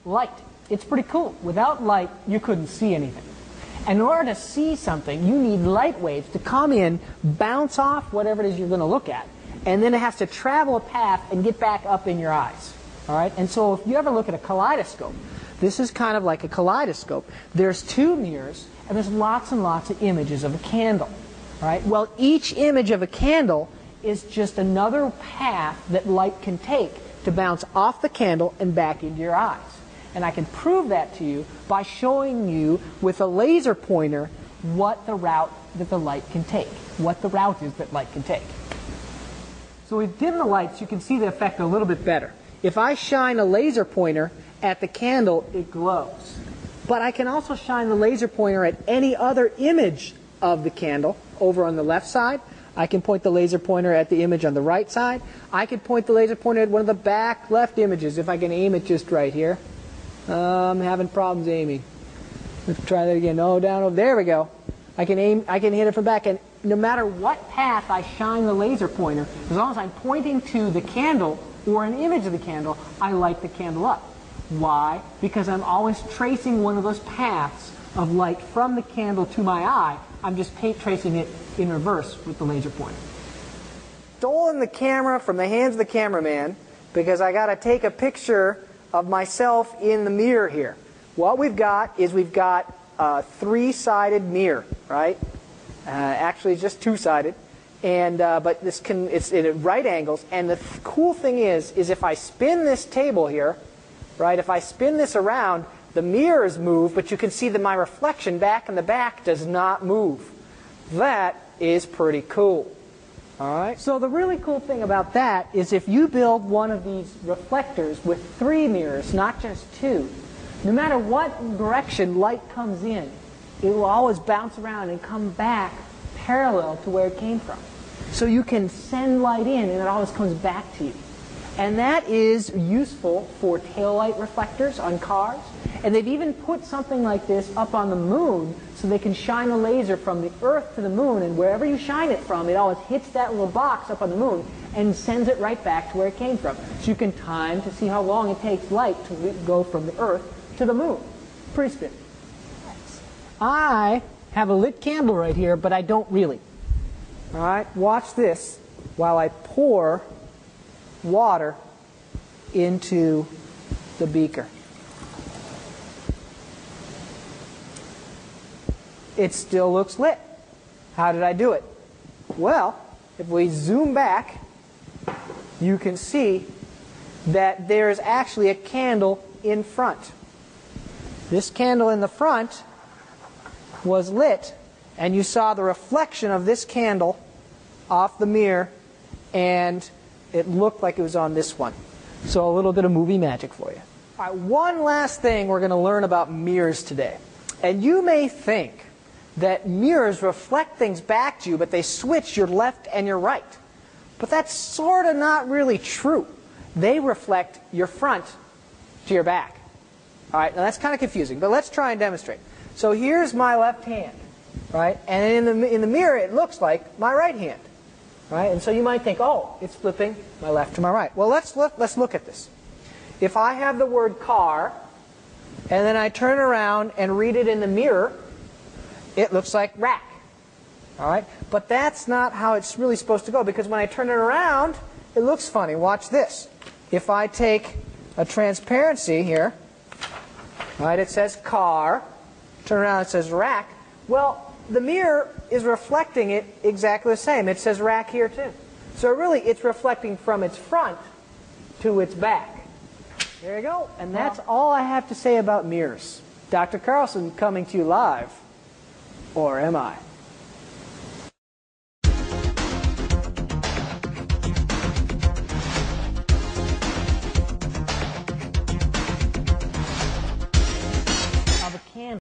Light. It's pretty cool. Without light, you couldn't see anything. And in order to see something, you need light waves to come in, bounce off whatever it is you're going to look at, and then it has to travel a path and get back up in your eyes. All right? And so if you ever look at a kaleidoscope, this is kind of like a kaleidoscope. There's two mirrors, and there's lots and lots of images of a candle. All right? Well, each image of a candle is just another path that light can take to bounce off the candle and back into your eyes. And I can prove that to you by showing you with a laser pointer what the route that the light can take, what the route is that light can take. So we've dimmed the light so you can see the effect a little bit better. If I shine a laser pointer at the candle, it glows. But I can also shine the laser pointer at any other image of the candle over on the left side. I can point the laser pointer at the image on the right side. I can point the laser pointer at one of the back left images if I can aim it just right here. I'm having problems aiming. Let's try that again. Oh, down over there we go. I can aim. I can hit it from back, and no matter what path I shine the laser pointer, as long as I'm pointing to the candle or an image of the candle, I light the candle up. Why? Because I'm always tracing one of those paths of light from the candle to my eye. I'm just tracing it in reverse with the laser pointer. Stolen the camera from the hands of the cameraman because I got to take a picture of myself in the mirror here. What we've got is a three-sided mirror, right? Actually, it's just two-sided, and but it's in right angles. And the cool thing is if I spin this table here, right? If I spin this around, the mirrors move, but you can see that my reflection back in the back does not move. That is pretty cool. All right. So the really cool thing about that is if you build one of these reflectors with three mirrors, not just two, no matter what direction light comes in, it will always bounce around and come back parallel to where it came from. So you can send light in and it always comes back to you. And that is useful for taillight reflectors on cars. And they've even put something like this up on the moon so they can shine a laser from the Earth to the moon, and wherever you shine it from, it always hits that little box up on the moon and sends it right back to where it came from. So you can time to see how long it takes light to go from the Earth to the moon. Pretty spin. I have a lit candle right here, but I don't really. All right, watch this while I pour water into the beaker. It still looks lit. How did I do it? Well, if we zoom back, you can see that there is actually a candle in front. This candle in the front was lit, and you saw the reflection of this candle off the mirror, and it looked like it was on this one. So a little bit of movie magic for you. All right, one last thing we're going to learn about mirrors today. And you may think that mirrors reflect things back to you, but they switch your left and your right. But that's sort of not really true. They reflect your front to your back. All right, now that's kind of confusing, but let's try and demonstrate. So here's my left hand, right? And in the mirror, it looks like my right hand, right? And so you might think, oh, it's flipping my left to my right. Well, let's look at this. If I have the word car, and then I turn around and read it in the mirror, it looks like rack. All right? But that's not how it's really supposed to go, because when I turn it around, it looks funny. Watch this. If I take a transparency here, right, it says car, turn around, it says rack. Well, the mirror is reflecting it exactly the same. It says rack here too. So really, it's reflecting from its front to its back. There you go. And that's all I have to say about mirrors. Dr. Carlson coming to you live. Or am I?